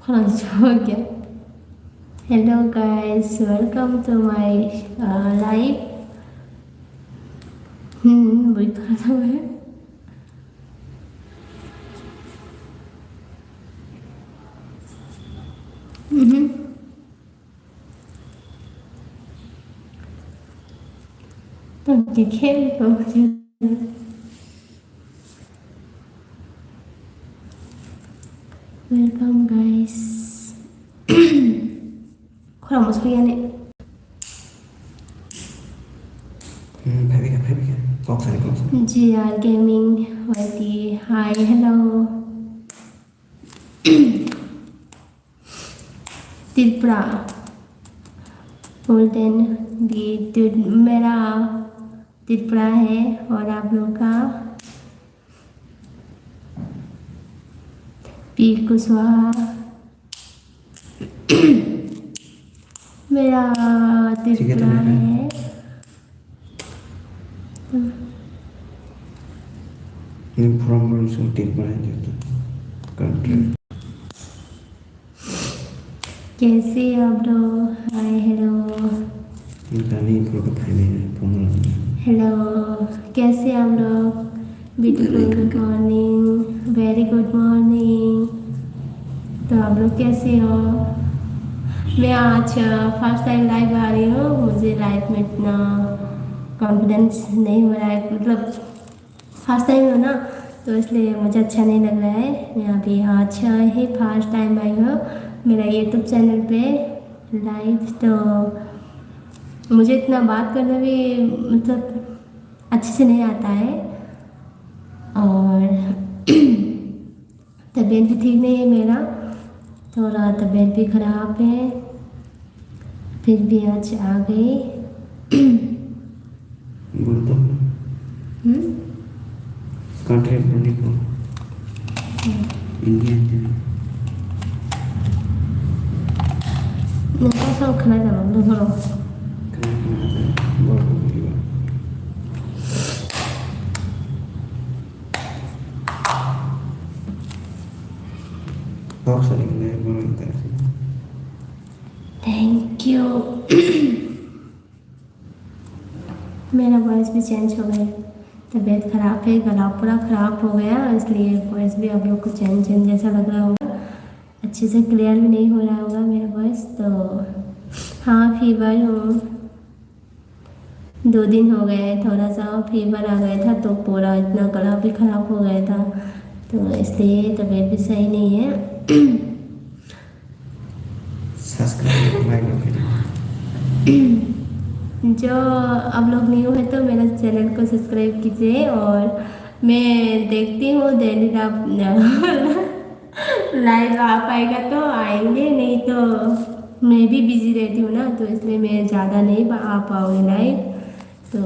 पाँच हो गया। Hello guys, welcome to my live. वही कहा था मैं। तो देखे तो वेलकम गाइस। खुला मुझको यानी GR gaming YT, hi hello. Tripura golden भी मेरा त्रिपुरा है और आप लोग का पी कुशवाहा। मेरा त्रिपुरा है। कैसे आप लोग? हाय हेलो हेलो, कैसे आप लोग? Beautiful good morning, very good morning. तो आप लोग कैसे हो? मैं आज फर्स्ट टाइम लाइव आ रही हूँ। मुझे लाइव में इतना कॉन्फिडेंस नहीं हो रहा है, मतलब फर्स्ट टाइम हो ना, तो इसलिए मुझे अच्छा नहीं लग रहा है। मैं अभी आज ही फर्स्ट टाइम आई हूँ मेरा यूट्यूब चैनल पे लाइव, तो मुझे इतना बात करना भी मतलब अच्छे से नहीं आता है और तबीयत भी ठीक नहीं है मेरा, थोड़ा तबीयत भी ख़राब है। फिर भी आज आ गई। नंतर सब खाना जाना थोड़ा थैंक यू। मेरा वॉइस भी चेंज हो गया, तबीयत ख़राब है, गला पूरा ख़राब हो गया, इसलिए वॉइस भी आप लोग को चेंज चेंज जैसा लग रहा होगा। अच्छे से क्लियर भी नहीं हो रहा होगा मेरा वॉइस। तो हाँ, फीवर हूँ, 2 दिन हो गए, थोड़ा सा फीवर आ गया था, तो पूरा इतना गला भी ख़राब हो गया था, तो इसलिए तबीयत भी सही नहीं है। जो आप लोग न्यू है तो मेरा चैनल को सब्सक्राइब कीजिए। और मैं देखती हूँ डेली आप लाइव आ पाएगा तो आएंगे, नहीं तो मैं भी बिजी रहती हूँ ना, तो इसलिए मैं ज़्यादा नहीं आ पाऊँगी लाइव। तो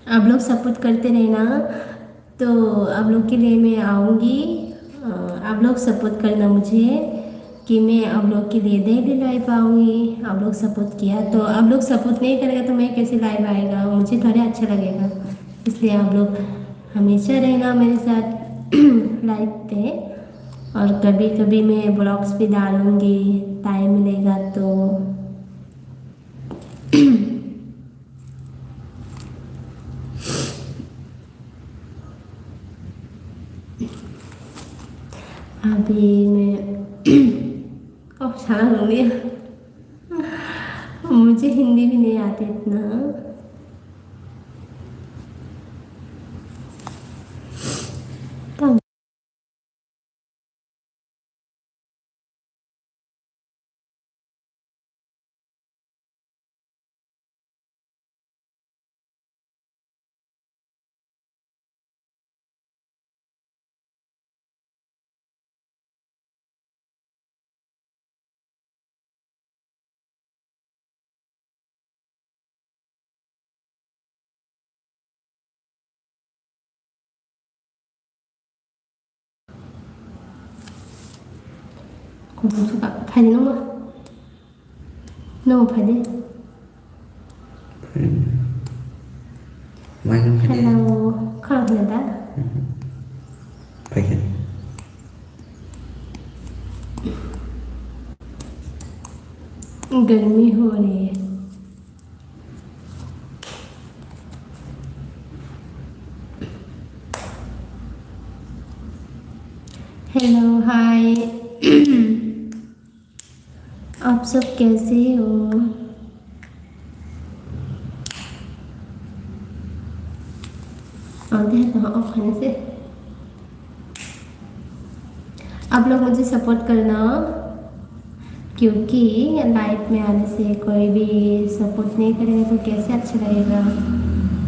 आप लोग सपोर्ट करते रहना, तो आप लोग के लिए मैं आऊँगी। आप लोग सपोर्ट करना मुझे कि मैं आप लोग के लिए डेली लाइव आऊँगी। आप लोग सपोर्ट किया तो, आप लोग सपोर्ट नहीं करेगा तो मैं कैसे लाइव आएगा, मुझे थोड़ा अच्छा लगेगा। इसलिए आप लोग हमेशा रहना मेरे साथ लाइव पे। और कभी कभी मैं ब्लॉग्स भी डालूँगी, टाइम मिलेगा तो। अभी मैं कब साल हो गया, मुझे हिंदी भी नहीं आती इतना। तो cũng không phải phải đến đúng không? No, phải đi. Hello, không được đã. गर्मी हो रही है। Hello hi. आप सब कैसे हो? आते हैं कहाँ ऑफ खाने से। आप लोग मुझे सपोर्ट करना, क्योंकि लाइव में आने से कोई भी सपोर्ट नहीं करेगा तो कैसे अच्छा लगेगा,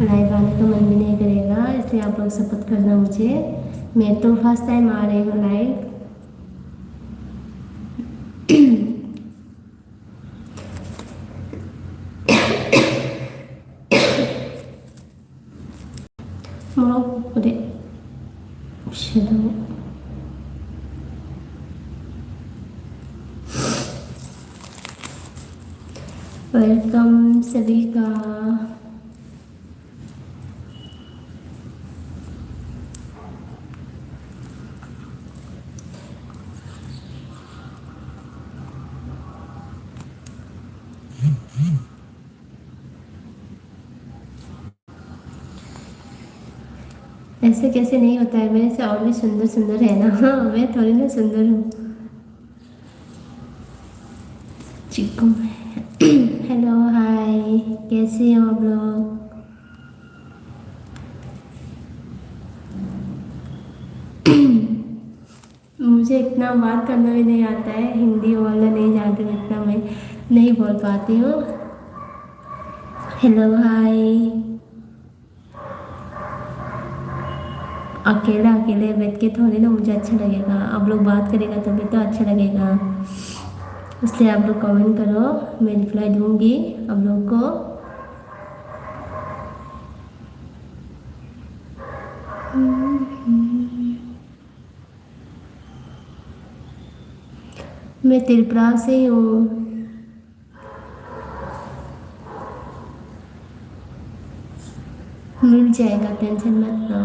लाइव आने का मन भी नहीं करेगा। इसलिए आप लोग सपोर्ट करना मुझे। मैं तो फर्स्ट टाइम आ रही हूँ लाइव। पूरे वेलकम सभी का। ऐसे कैसे नहीं होता है, मेरे से और भी सुंदर सुंदर है ना। हाँ, मैं थोड़ी ना सुंदर हूँ। चिक्कू हेलो हाय, कैसे हो आप लोग? मुझे इतना बात करना भी नहीं आता है, हिंदी बोलना नहीं जानती हूँ, इतना मैं नहीं बोल पाती हूँ। Hello hi. अकेला अकेले बैठ के थोड़ी ना मुझे अच्छा लगेगा, आप लोग बात करेगा तभी तो अच्छा लगेगा। इसलिए आप लोग कमेंट करो, मैं रिप्लाई दूंगी आप लोग को। मैं त्रिपुरा से हूँ। मिल जाएगा, टेंशन मत लो।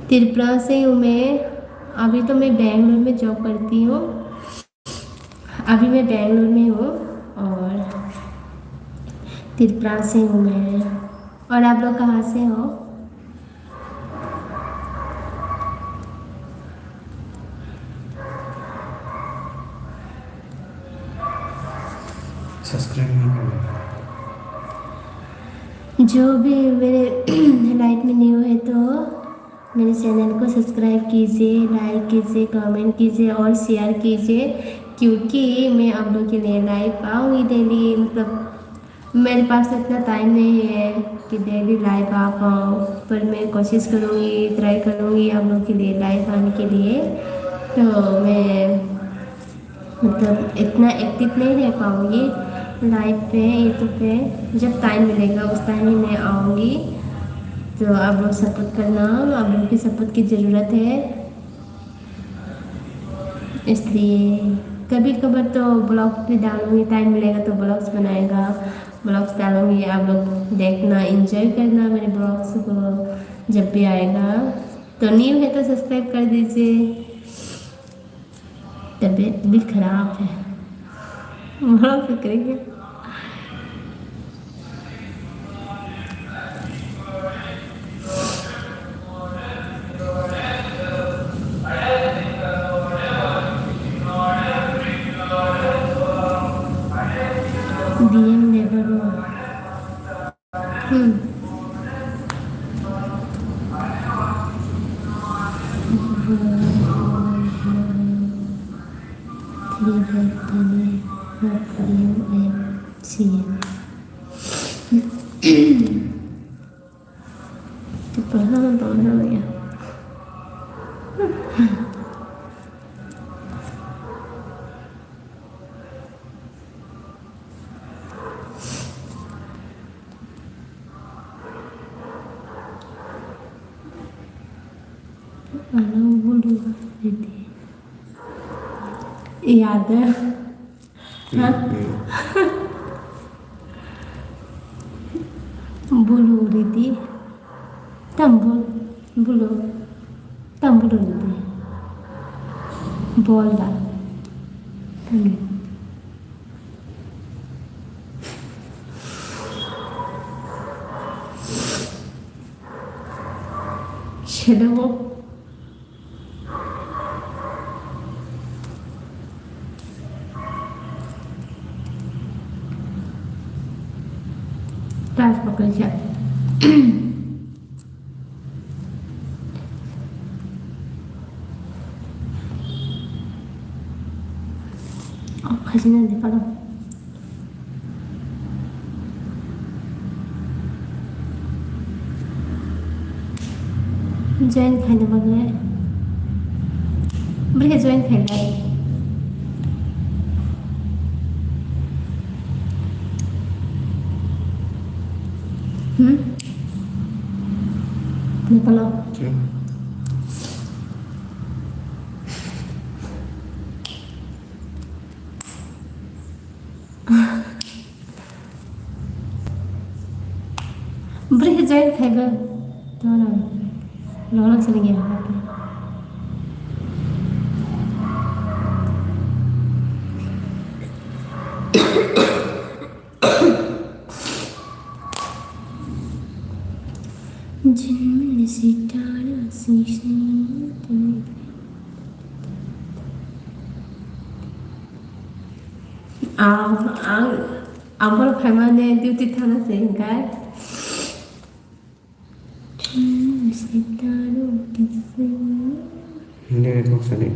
त्रिपुरा से हूँ मैं। अभी तो मैं बेंगलोर में जॉब करती हूँ। अभी मैं बेंगलोर में हूँ और त्रिपुरा से हूँ मैं। और आप लोग कहाँ से हो? सब्सक्राइब नहीं करना। जो भी मेरे लाइफ में न्यू है तो मेरे चैनल को सब्सक्राइब कीजिए, लाइक कीजिए, कमेंट कीजिए और शेयर कीजिए, क्योंकि मैं आप लोग के लिए लाइव आऊँगी डेली। मतलब मेरे पास इतना टाइम नहीं है कि डेली लाइव आ पाऊँ, पर मैं कोशिश करूँगी, ट्राई करूँगी आप लोग के लिए लाइव आने के लिए। तो मैं मतलब इतना एक्टिव नहीं रह पाऊँगी लाइव पे, यूट्यूब पे। जब टाइम मिलेगा उस टाइम ही मैं आऊँगी। तो आप लोग सपोर्ट करना, आप लोग की सपोर्ट की ज़रूरत है। इसलिए कभी कभार तो ब्लॉग भी डालूँगी, टाइम मिलेगा तो ब्लॉग्स बनाएगा, ब्लॉग्स डालूँगी। आप लोग देखना, एंजॉय करना मेरे ब्लॉग्स को जब भी आएगा। तो न्यू है तो सब्सक्राइब कर दीजिए। तबीयत भी खराब है, बहुत करेंगे। डीएम नेबर हो। तो पढ़ा हो गया। बोलूँगा दीदी, याद है? हाँ बोलो दीदी, तुम बोलो, तुम बोलो दीदी, बोल रहा ছেলে वो क्लास पकड़ जाए खजीना दे पड़ो जॉइन खाने बगैर बड़े जॉइन खाने दे पड़ो बड़े जॉइन खाएगा तो ना लोग चले गए जिनमें सितारा शीशे आंबर खाने ड्यूटी था ना से इनका सितारों किससे hindi network sali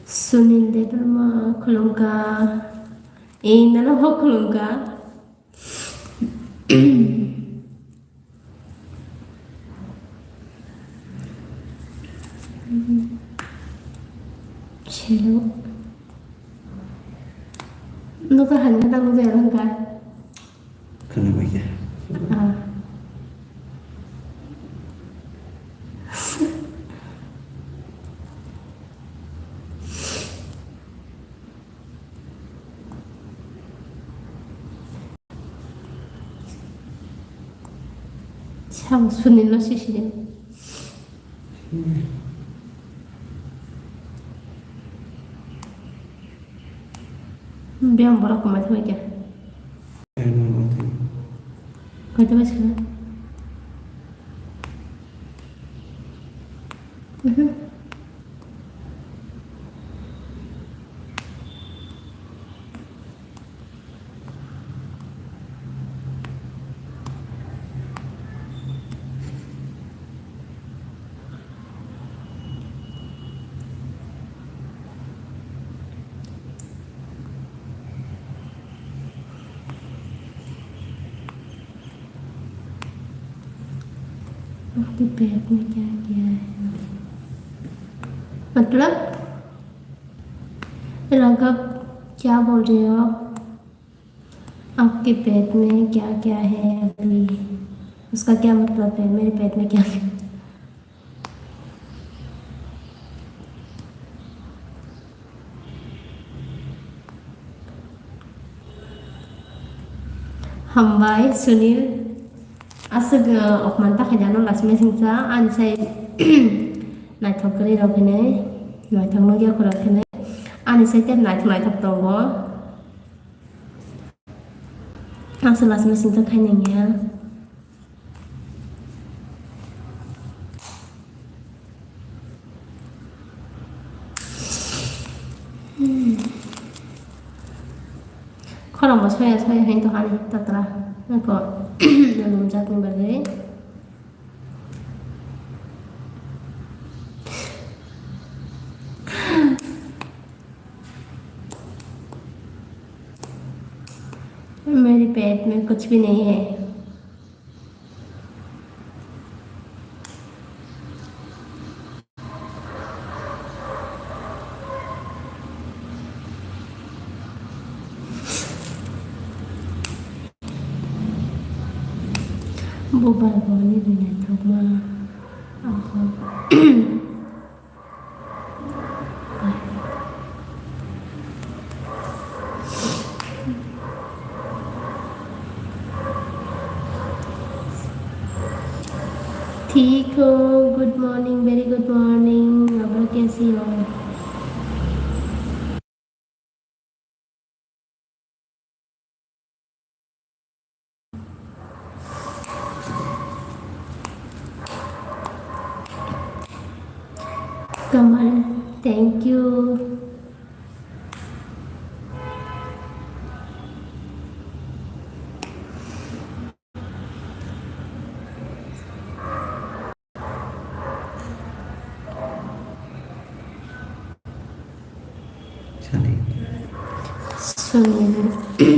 सुनील देवरमा खुलूंगा इन ना हो खुलूंगा चलो 누가 한다고 되는가? kenapa ya 아. 참 순일로 시시네. Biar borak kemana aja. Kau coba sekarang. आपके पेट में क्या किया है मतलब राघव क्या बोल रहे हो आप आपके पेट में क्या क्या है अभी उसका क्या मतलब है मेरे पेट में क्या क्या हम भाई Sunil asal ok mantap aja no las mesingsa ansai nai thok kali rok ne nai thok no ya ko rok ne ani sai tem nai thok tongo asal las mesingsa khai ne ya kholam ba soya soya hein to hani tatra ko belum jatuh bagai मेरे पेट में कुछ भी नहीं है वो balcony भी नहीं था ठीक हो good morning very good morning अब कैसी हो कमल थैंक यू। सनी सुनिए।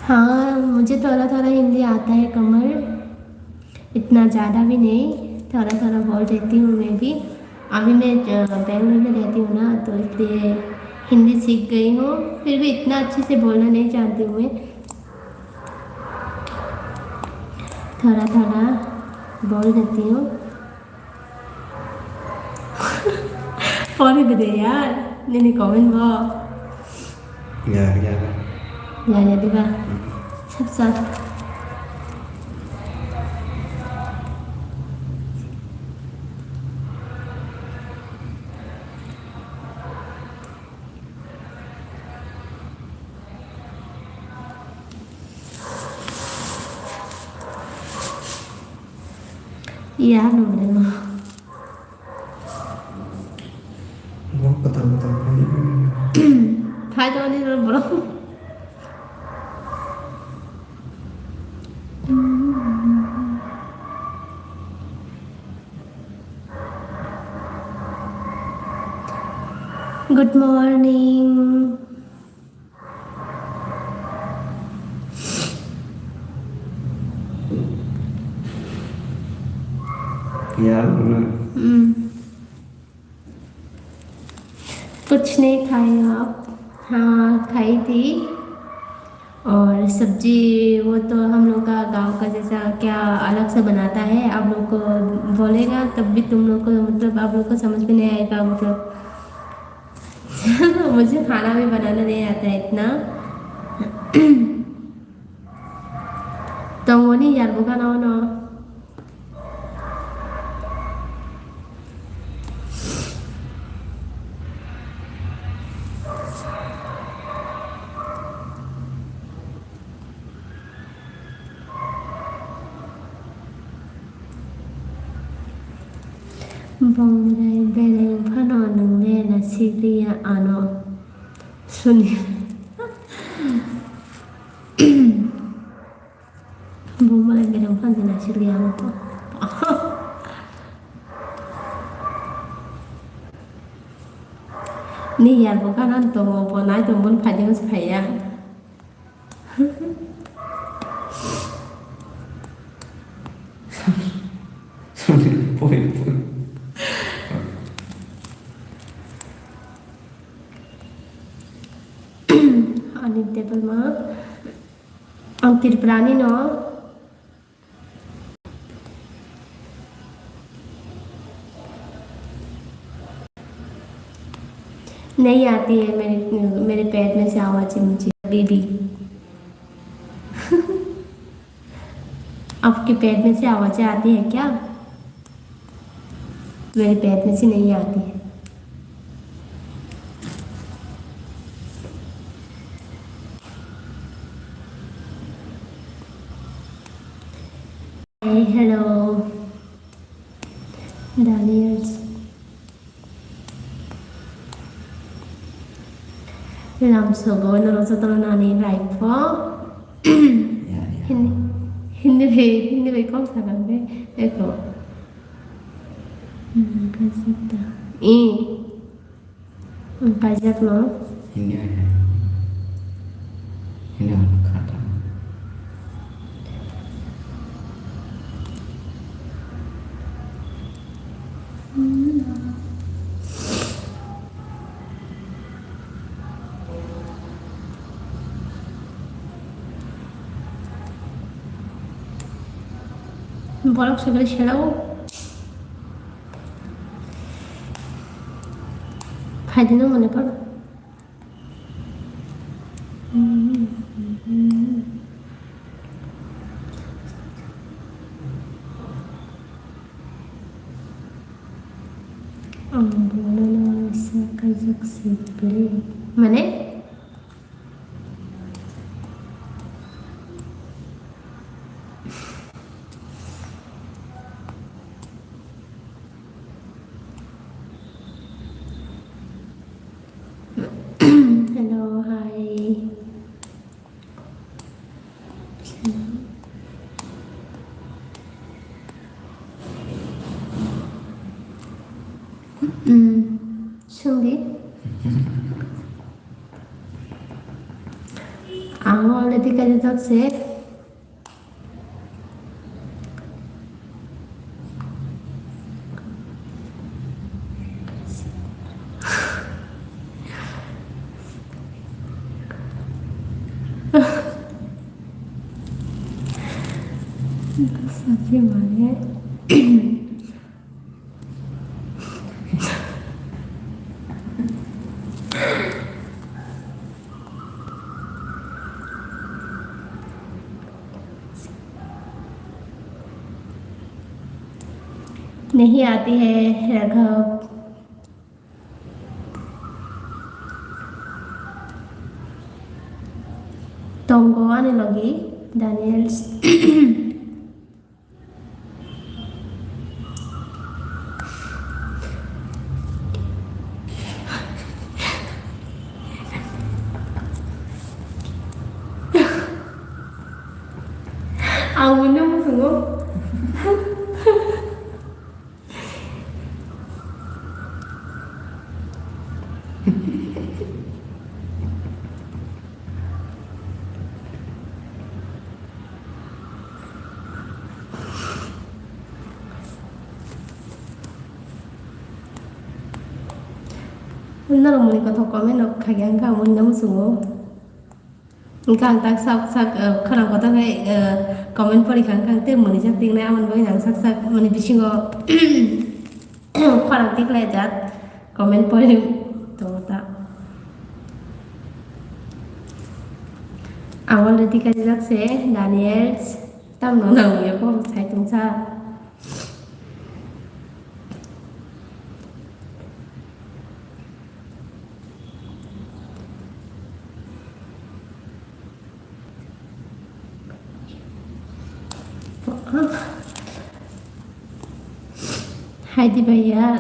हाँ मुझे थोड़ा थोड़ा हिंदी आता है कमल, इतना ज़्यादा भी नहीं, थोड़ा थोड़ा बोल लेती हूँ मैं भी। अभी मैं बेंगलोर में रहती हूँ ना, तो इसलिए हिंदी सीख गई हूँ, फिर भी इतना अच्छे से बोलना नहीं जानती हूँ मैं, थोड़ा थोड़ा बोल देती हूँ। पढ़ दे यार, नहीं कमेंट वो यार यार यार यार दिखा सब साथ। यार नंबर में वो पता फायदा नहीं तो बोलो। Good morning. यार कुछ नहीं खाए आप? हाँ खाई थी, और सब्जी वो तो हम लोग का गांव का जैसा क्या अलग से बनाता है, आप लोग को बोलेगा तब भी तुम लोग को मतलब आप लोग को समझ में नहीं आएगा मतलब। मुझे खाना भी बनाना नहीं आता है इतना। तो वो नहीं यार बुका ना हो ना। Bongrai bereng phano nung le na Syria ano sunya. Bongrai bereng phano na Syria ano to. Ni yar bukan anto mo po na itu mun phajeng saya. Poi Poi Ani table ma ang tirprani no. नहीं आती है, मेरे मेरे पैर में से आवाज़ मुझे बेबी। आपके पैर में से आवाज़ें आती है क्या? मेरे पैर में से नहीं आती है। Hey, hello, Daniels. Làm sổ gối nó sẽ tao nani right for. यार यार Hindi be kok sakan be eko. Kasita. Kajak no. ini ada ini anak kata বরফ সেগুলো ছেড়াও খাইদিনও মনে পড়ো। মানে Ang ulit ka dito si 사지 말해. नहीं आती है Raghav. Tunggu ane lagi Daniels. Ang mo mo sungo. Nó là mình có thọ có mấy nó khai gắng cả mình nắm xuống càng tak sak sak khana kota kai comment pori kang te mani jak ting na man boi nang sak sak mani bisingo khana tik le jat comment pori to ta awal reti ka jak se Daniels tam no nang ye ko sai tung sa Hai dibayar.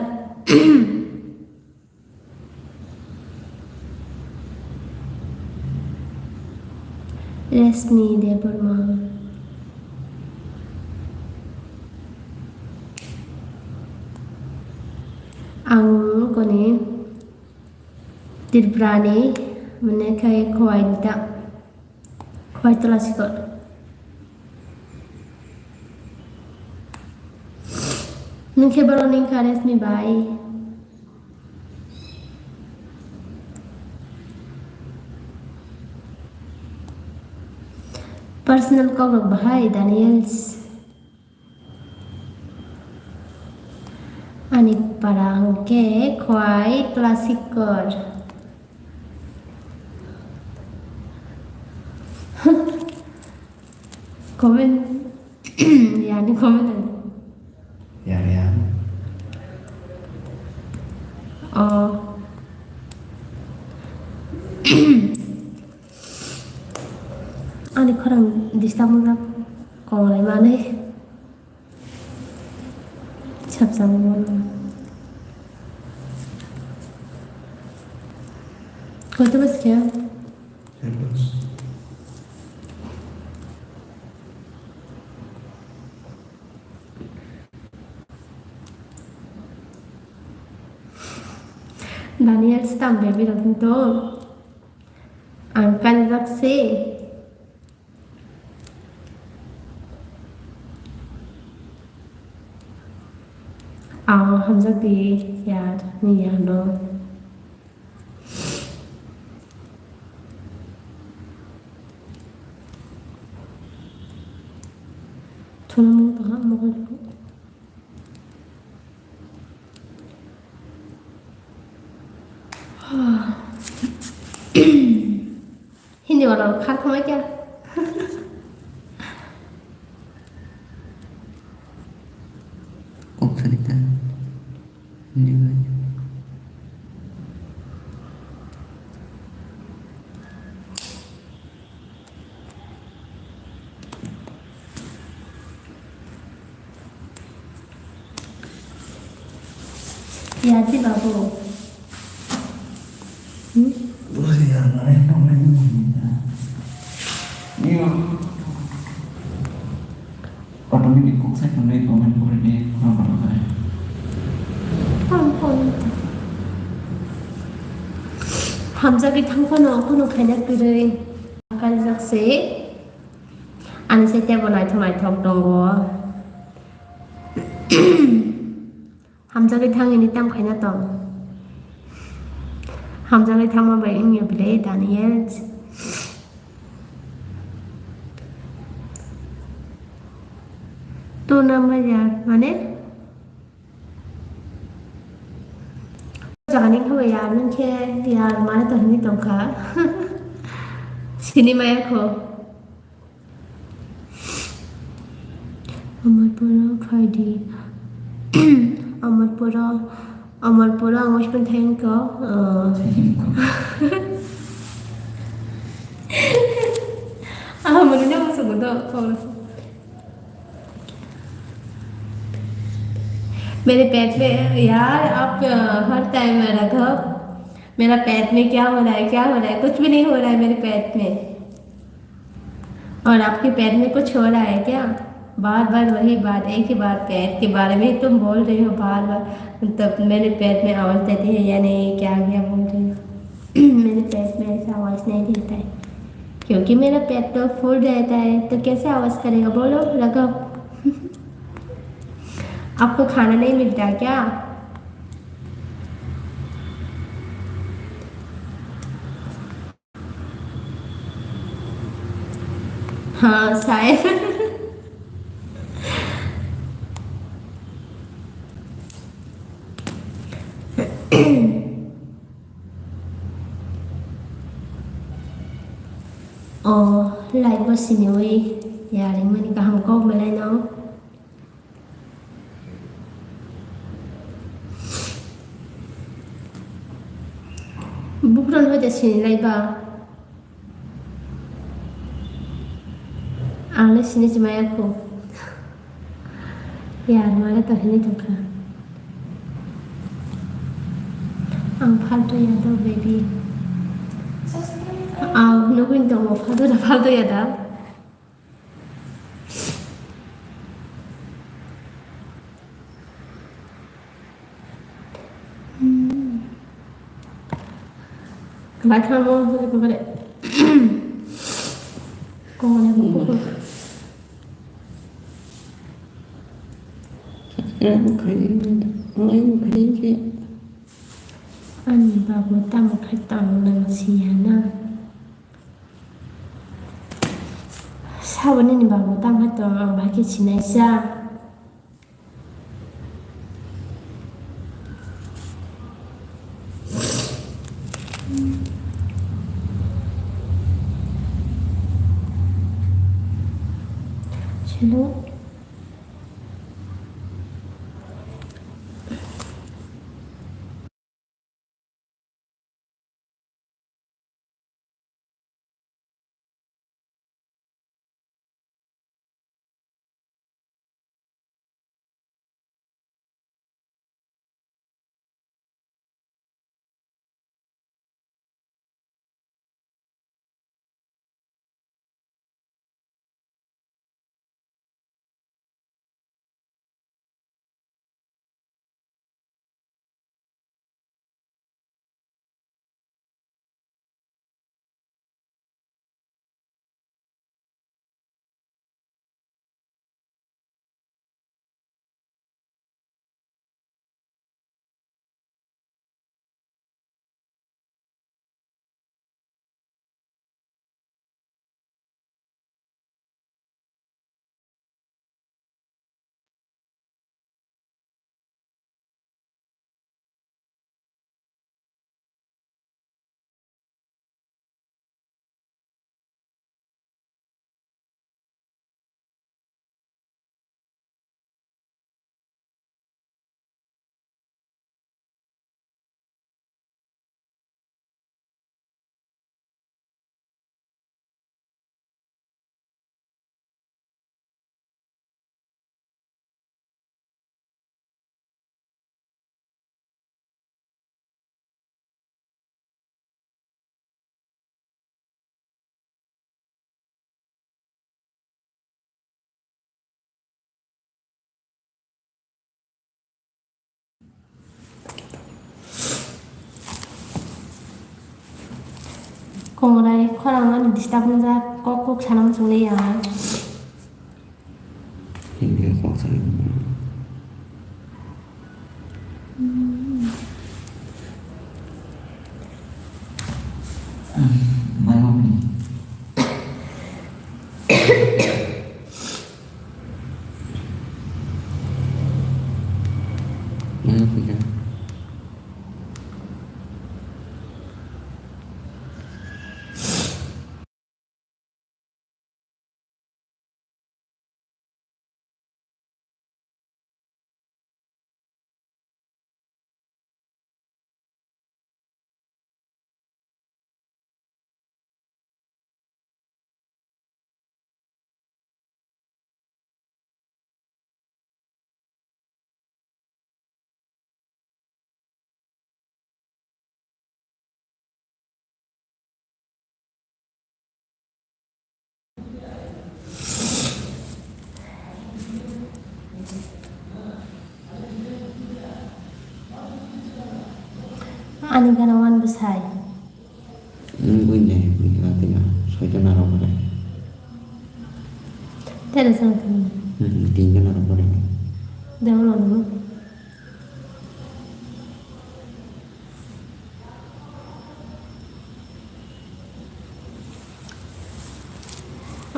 Resmi Deborma. Ang ko ni Dirbrani mana kay kuwait da kuwait la sikot. Nungke baroning ka resmi bay. Personal ko bahay Daniels. Ani parang ke kuwait la sikot. Comment. Yani comment. Ya ya. Oh. Ani korang disturb na kau lai mana? Cap sama mana? Kau tu bas kya? Terus. Daniel stamp baby looking to angkan zakse हम सकती यार नहीं यार no थोड़ा मुंह कहाँ मगर हिंदी वाला खा खा क्या Kok salita? Hindi ba? याद है बाबू Boleh ya, naik komen ya. Iya. Automatic kok saya kembali komen boleh di apa saya? Tampon 함자기 탕코노 코노 खायना 그래 가르작세 아니 세때보 나이토 나이토 동고 함자기 탕이니 땀 खायना 또 함자기 탕마 bai ingnya bile Daniel तो नंबर यार माने जाने को यार नंखे यार माने तो नहीं तो का सिनेमा को अमरपुरा फ्राइडे अमरपुरा अंगोशपन थाइन को मुझे ना वो सुगंध मेरे पेट में यार आप हर टाइम राघव मेरा पेट में क्या हो रहा है क्या हो रहा है कुछ भी नहीं हो रहा है मेरे पेट में और आपके पेट में कुछ हो रहा है क्या बार बार वही बात एक ही बार पेट के बारे में तुम बोल रही हो बार बार तब मेरे पेट में आवाज़ देती है या नहीं क्या क्या बोल रही हो मेरे पेट में ऐसा आवाज़ नहीं देता है क्योंकि मेरा पेट तो फुल रहता है तो कैसे आवाज़ करेगा बोलो राघव आपको खाना नहीं मिलता क्या हाँ शायद lại bớt xin lỗi dạ đến mình cả Hồng Kông mà lại nó bút run hơi xin lại ba lấy xin cho mày aku dạ mà lại tao hình như cả ang फालतू या तो baby 누구인 또 뭐 파도야 다 그만하면 뭐 그래 공원에 못 아니 바보 땀을 갔다 오는 시야나 사원은 바보 땀 갔다 오는 밖에 지내자 चलो Không ở đây, khó làm disturb nó ra có cuộc sáng năm xuống đây à. Hindi ako sa iyo. May mami. Ano po yan? Ani ganawan besar. Ano po hindi? Hindi natin na. So ito na raw pala. Tera sana tu. Hindi ka na raw pala. Jangan lalu.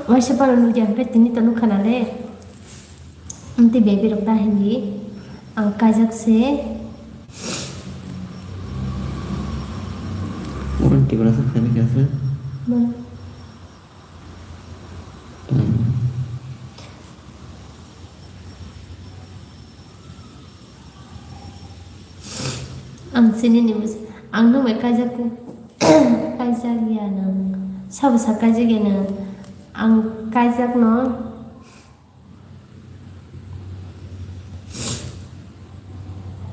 वैसे पर अनुज पे तिनी तनु खाना ले अंति baby रखता हिंदी काजक से Orang tiba rasa kami biasa. ang sini nih ang nu mai kajak ya nang sab sa kajak ya nang ang kajak no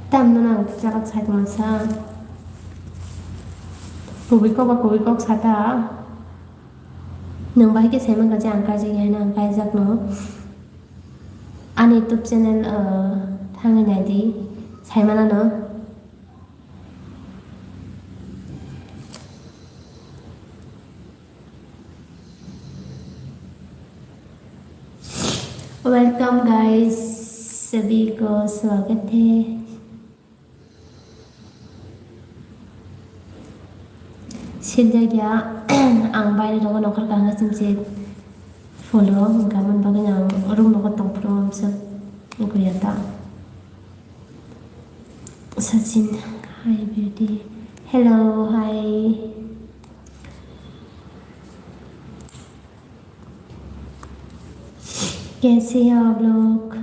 tam no nang jarak sai tu masa Kobi kok sata nang bahi ke sema kaje ang kajak ya nang kajak no an YouTube channel thangai nai di sai mana no welcome guys सभी को स्वागत है सिद्धा क्या आं bye लोगों नौकर कांगा सिमसे follow उनका मन बागन आं रूम लोगों तंग प्रोम सब उनको याता सचिन हाय ब्यूटी हेलो हाय कैसे हैं आप लोग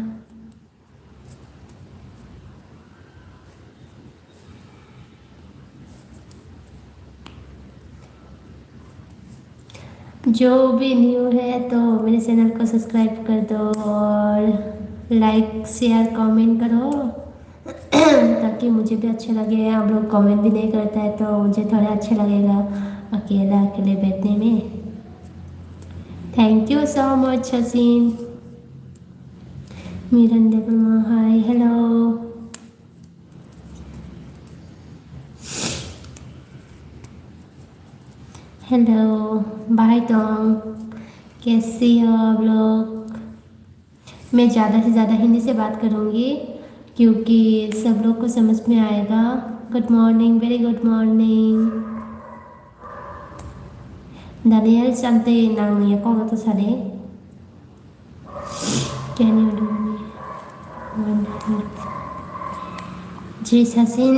जो भी न्यू है तो मेरे चैनल को सब्सक्राइब कर दो और लाइक शेयर कमेंट करो ताकि मुझे भी अच्छा लगे आप लोग कमेंट भी नहीं करता है तो मुझे थोड़ा अच्छा लगेगा अकेले बैठने में thank you so much Sachin Miranda Burma, hi, hello. Hello bye टोंग कैसे हो आप लोग मैं ज़्यादा से ज़्यादा हिंदी से बात करूँगी क्योंकि सब लोग को समझ में आएगा good morning very good morning Daniel चलते नांग ये कौन तो सारे कैन यू डू जी सचिन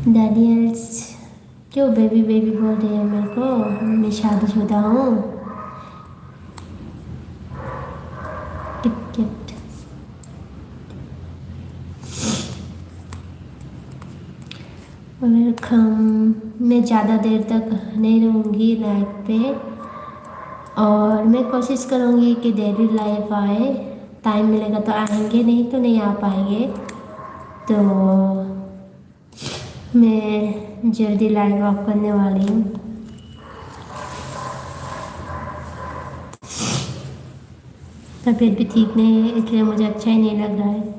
डैनियल्स क्यों बेबी बेबी बोल रहे हैं मेरे को मैं शादीशुदा हूँ टिकट वेलकम मैं ज़्यादा देर तक नहीं रहूँगी लाइव पे और मैं कोशिश करूँगी कि डेली लाइव आए टाइम मिलेगा तो आएंगे नहीं तो नहीं आ पाएंगे तो मैं जल्दी लाइव ऑफ करने वाली हूँ तबीयत भी ठीक नहीं है इसलिए मुझे अच्छा ही नहीं लग रहा है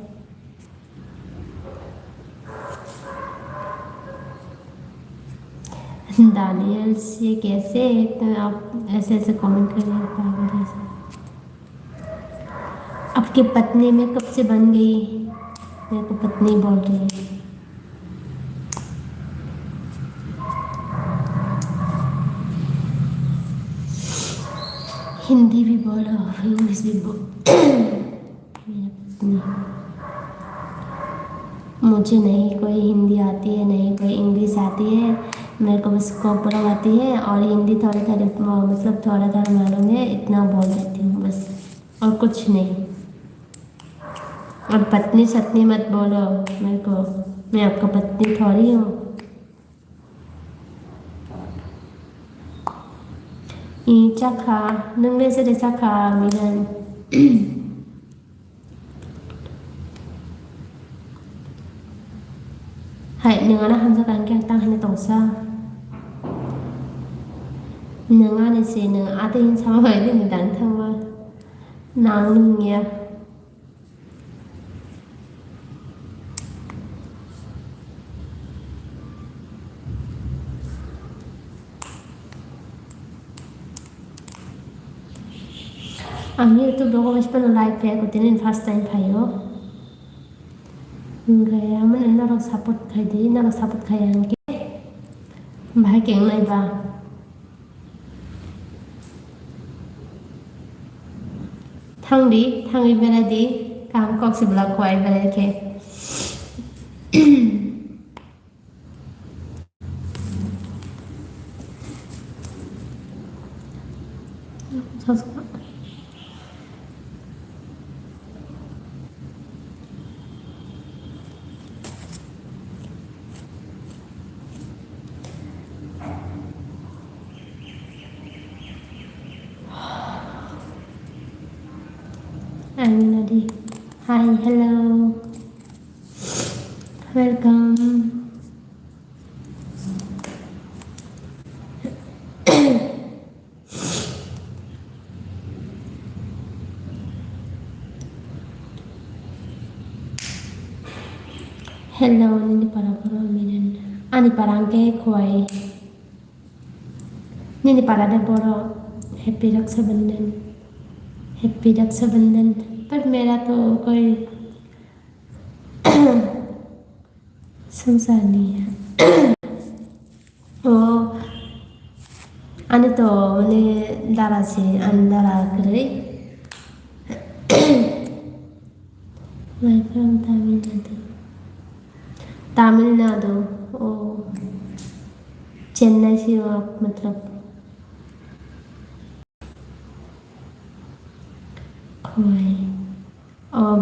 दानियल्स ये कैसे तो आप ऐसे ऐसे कमेंट कर रहे हैं पागल जैसे। आपकी पत्नी में कब से बन गई? मेरे को पत्नी बोल रही है। हिंदी भी बोलो, इंग्लिश भी बोलो। मेरी पत्नी। मुझे नहीं कोई हिंदी आती है, नहीं कोई इंग्लिश आती है। मेरे को बस कोपरा आती है और हिंदी थोड़ी थोड़ी मतलब थोड़ा थोड़ा मालूम है, इतना बोल देती हूँ बस, और कुछ नहीं। और पत्नी सत्नी मत बोलो मेरे को, मैं आपका पत्नी थोड़ी हूँ। चाखा नंगे से चाखा मिलन। हाय नोंङाना हामजाखांखि आं होनो तंसा नोंङानो से नों आते हिंसा बायदि दान थांबा नां नोंनिया आंनि YouTube wis pernah live ya kutin first time kayo kaya man naro support kay di naro support kaya angke bahai keng nai ba thang di bera di kam kok sebelah kuai bera ke Aminadi. Hi, hello. Welcome. Hello, nini para minan. Ani parang ke kuai. Nini para de boro. Happy Rakshabandhan. Happy Rakshabandhan. पर मेरा तो कोई संसार नहीं है। वो आने तो मैंने दारा से अंदर करे मैं फ्रॉम तमिलनाडु। तमिलनाडु ओ चेन्नई से हो आप मतलब खोई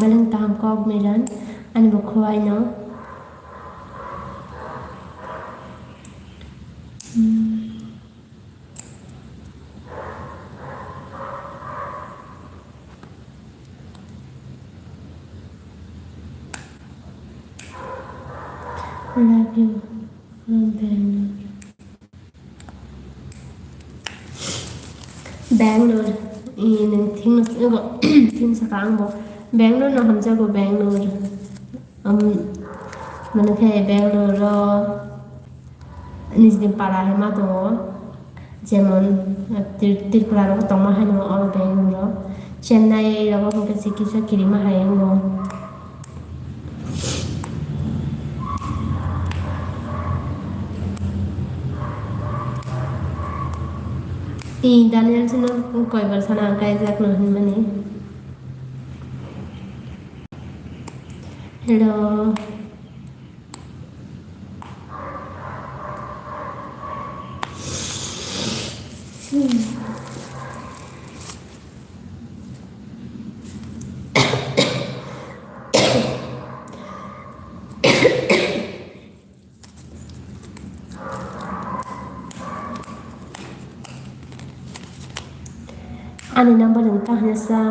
बेlang taham kok medan ani bo khowai no love you from Bangalore in thing sakang bo Bangalore no hamja go Bangalore mana khay Bangalore ro nisdim para hema do যেমন Tripura ro tongma haino all Bangalore Chennai ro ko ke sikisa kirima hayengo Daniel sino koi bar sana kay jak no mani hello ani number entah sa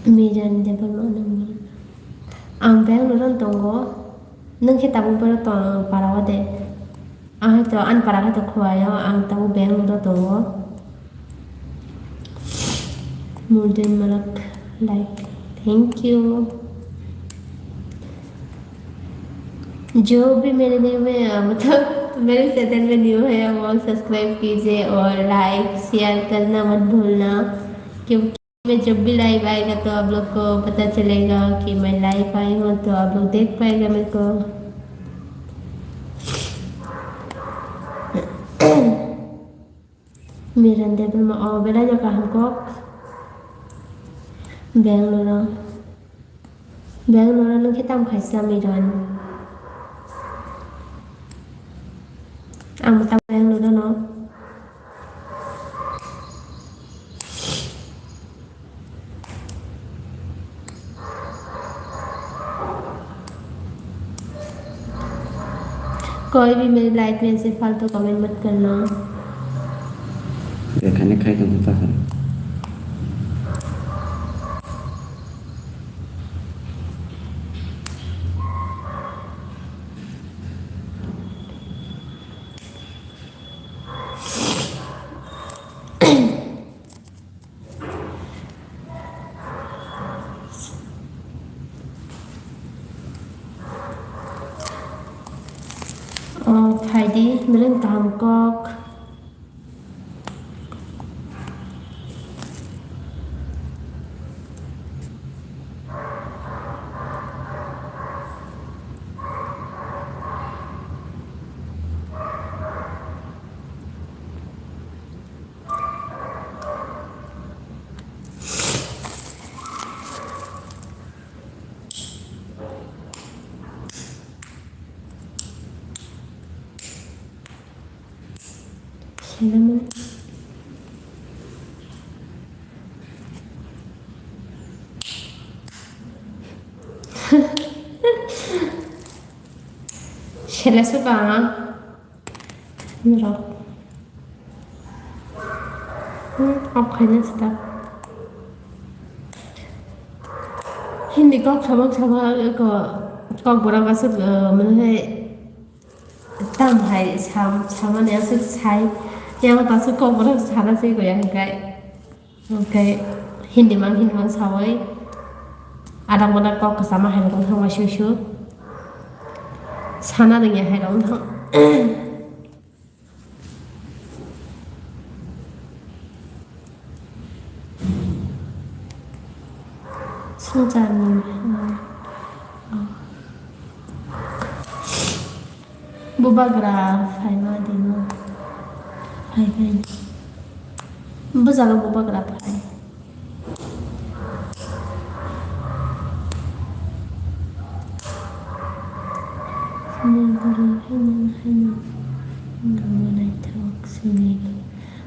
미련데 볼만한 안 배우는 동거 능히 tabu pero to para wade to an para to khwayo ang tabu 배우는 동거 Molten malak like thank you जो भी मेरे new में मतलब मेरे channel में new है वो subscribe कीजिए और लाइक शेयर करना मत भूलना क्योंकि मैं जब भी लाइव आएगा तो आप लोग को पता चलेगा कि मैं लाइव आई हूँ तो आप लोग देख पाएगा मेरे को Miranda belum oh bedanya kah Hancock Bangalore nung hitam khaisa miran ang matang Bangalore no कोई भी मेरी लाइफ में ऐसे फालतू कमेंट मत करना खाने खाई तो होता है phải đi mình lên tạm cọc Salamat. Sila suka Narok. Okay na stop. Hindi ko sabag-sabag ko gura kasut manhe tam hai sama ne asuk sai yang tasu ko gura sara sei ko yang kai okay hindi mang sawai adang mana ko sama hai ko thang wa shu sana ding ya hai dong thang sunjan Bubagraph hay mga din mo. Hay ganyan. Basta lang bubagraph hay.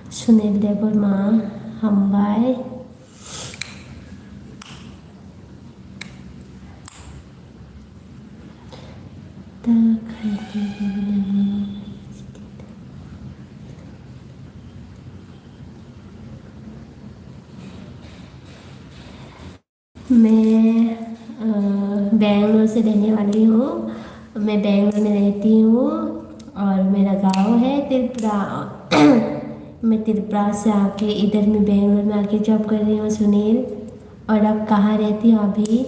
Sunil Debol ma hambay. मैं बेंगलोर से रहने वाली हूँ मैं बेंगलोर में रहती हूँ और मेरा गांव है त्रिपुरा मैं त्रिपुरा से आके इधर में बेंगलोर में आके जॉब कर रही हूँ सुनील और आप कहाँ रहती हो अभी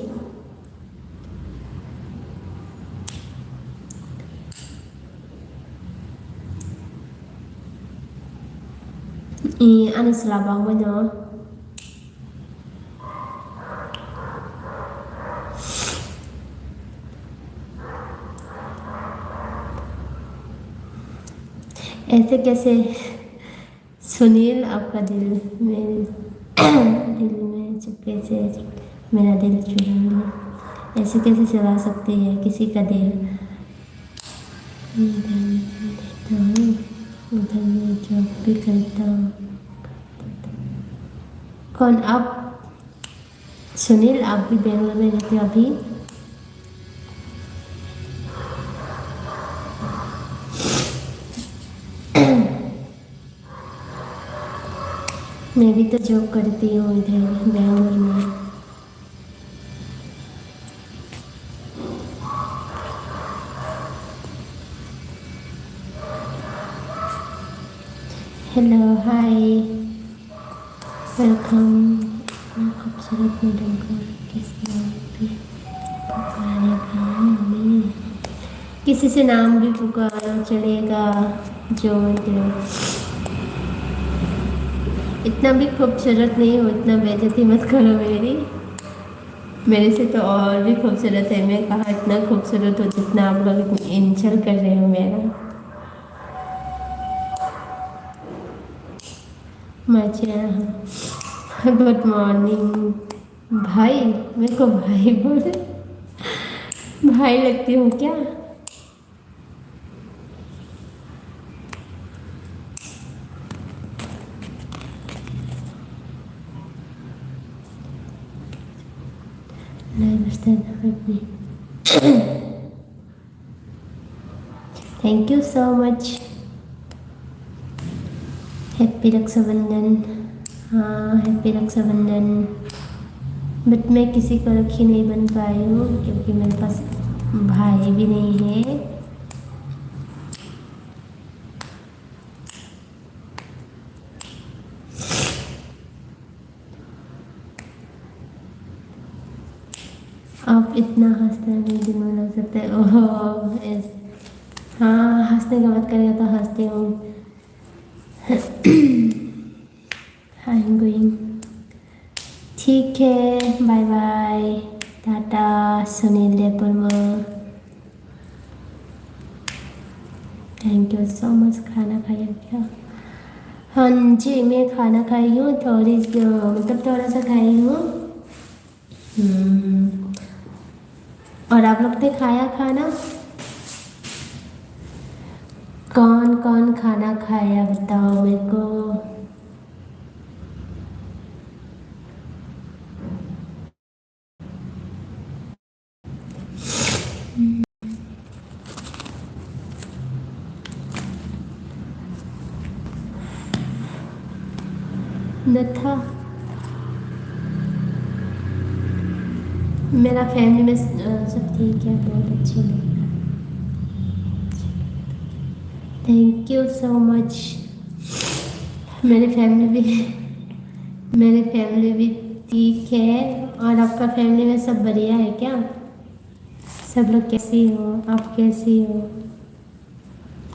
Ano sa labang mo no? ऐसे कैसे सुनील आपका दिल में चुपके से मेरा दिल चुरा लिया ऐसे कैसे चला सकती है किसी का दिल देता हूँ उधर मैं जॉब भी करता हूँ कौन आप सुनील आप भी बेंगलोर में रहते हो अभी मैं भी तो जॉब करती हूँ इधर बेंगलोर में हेलो हाय वेलकम। खूबसूरत मैडम को किस नाम पे पुकारेगा हमें? किसी से नाम भी पुकारो चलेगा, जो मतलब इतना भी खूबसूरत नहीं हो, इतना बेइज्जती मत करो मेरी। मेरे से तो और भी खूबसूरत है, मैं कहाँ इतना खूबसूरत हो जितना आप लोग इतनी इंसल्ट कर रहे हो मेरा। मजा। गुड मॉर्निंग भाई, मेरे को भाई बोले, भाई लगती हूँ क्या? Thank you so much. Happy Rakshabandhan. हाँ हैप्पी रक्षाबंधन। बट मैं किसी को रखी नहीं बन पाई हूँ क्योंकि मेरे पास भाई भी नहीं है। आप इतना हंसते हैं मेरे दिल में लग सकते हैं। ओह हाँ हंसने का मत करेगा तो हंसती हूँ। I am going. ठीक है bye bye tata Sunil Debbarma. Thank you so much. खाना खाया क्या? हाँ जी मैं खाना खाई हूँ, थोड़ी मतलब थोड़ा सा खाई हूँ। और आप लोग ने खाया खाना? कौन कौन खाना खाया बताओ मेरे को। न था मेरा फैमिली में सब ठीक है, बहुत अच्छे लोग। Thank you so much. मेरी फैमिली भी मेरी फैमिली भी ठीक है। और आपका फैमिली में सब बढ़िया है क्या? सब लोग कैसी हो, आप कैसी हो?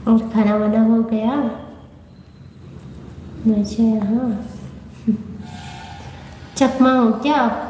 और खाना वाना हो गया? मुझे यहाँ चकमा हो क्या आप?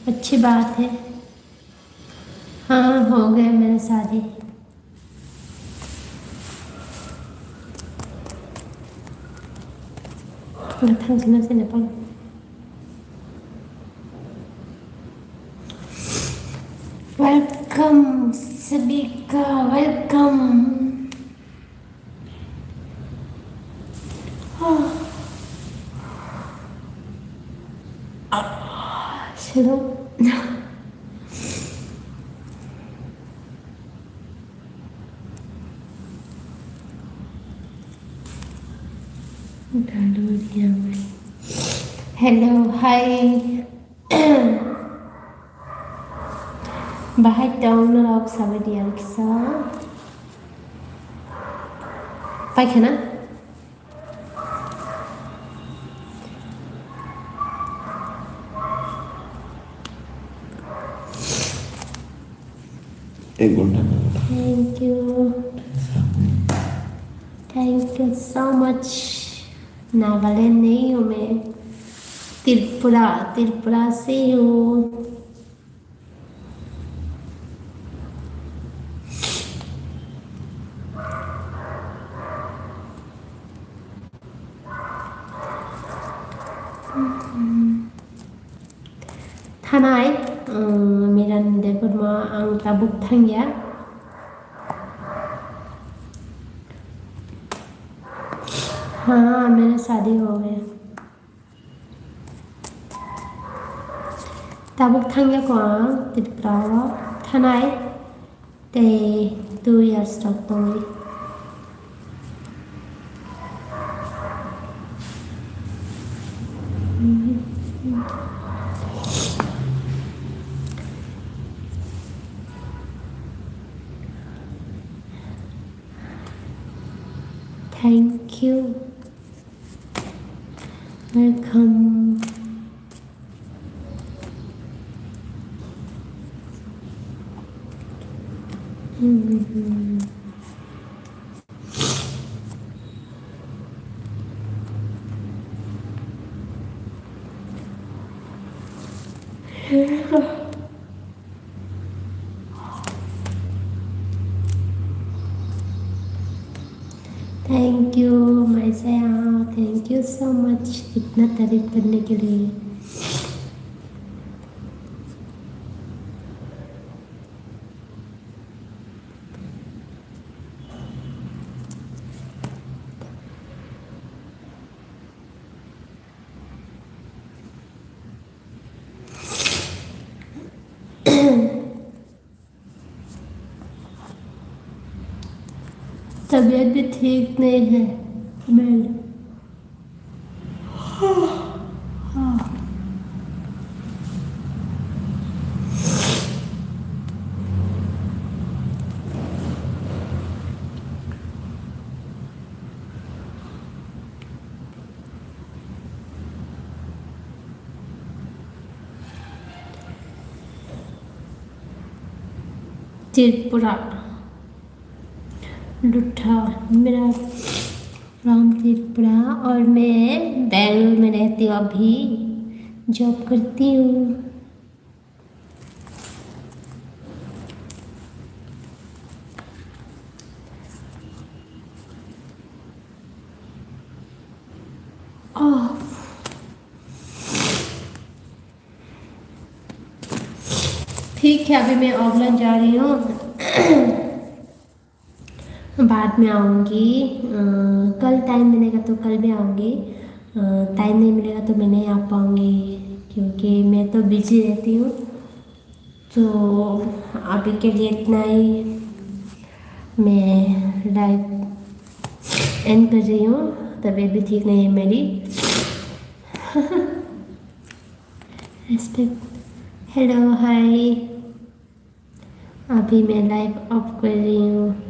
अच्छी बात है। हाँ हो गया मेरा शादी। datang sana sini Nepal। Welcome सभी का वेलकम। चलो hello hi Bahay daw na sabi di Alexa. পায়খানা? एक घंटा thank you so much. Nagaland नहीं हूँ मैं, त्रिपुरा त्रिपुरा से हूँ। थानाय मेरा देरबोरमा आं tabuk thangya हाँ मेरा शादी हो गया tabuk thangya ko tit prawa thanai te 2 years tak toy thank you welcome thank you मैसेया थैंक यू सो मच इतना तारीफ करने के लिए तबीयत भी ठीक नहीं है मेरी त्रिपुरा लुठा मेरा फ्रॉम त्रिपुरा और मैं बेंगलुरु में रहती हूँ अभी जॉब करती हूँ ठीक है अभी मैं ऑफलाइन जा रही हूँ बाद में आऊँगी कल टाइम मिलेगा तो कल भी आऊँगी टाइम नहीं मिलेगा तो मैं नहीं आ पाऊँगी क्योंकि मैं तो बिजी रहती हूँ तो अभी के लिए इतना ही मैं लाइव एंड कर रही हूँ तबीयत भी ठीक नहीं है मेरी रिस्पेक्ट हेलो हाय अभी मैं लाइव ऑफ कर रही हूँ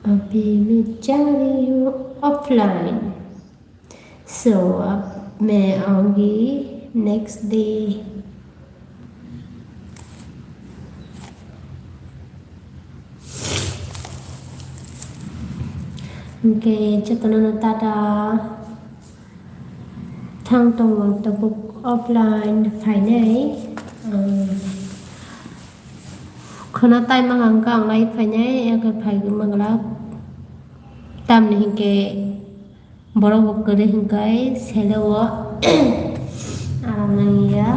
अभी मैं जा रही हूँ ऑफलाइन सो अब मैं आऊँगी नेक्स्ट डे ओके चतनन टाटा थांग तंग तबुक ऑफलाइन फाइनल खना टाइम मंगा अंगाई फाइनल अगर फाइग मंगला टाइम नहीं के बड़ा वक्त करे हिंगाई सेलो आराम नहीं या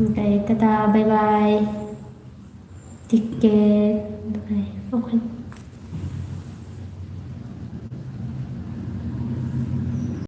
okay tata bye bye ticket bye okay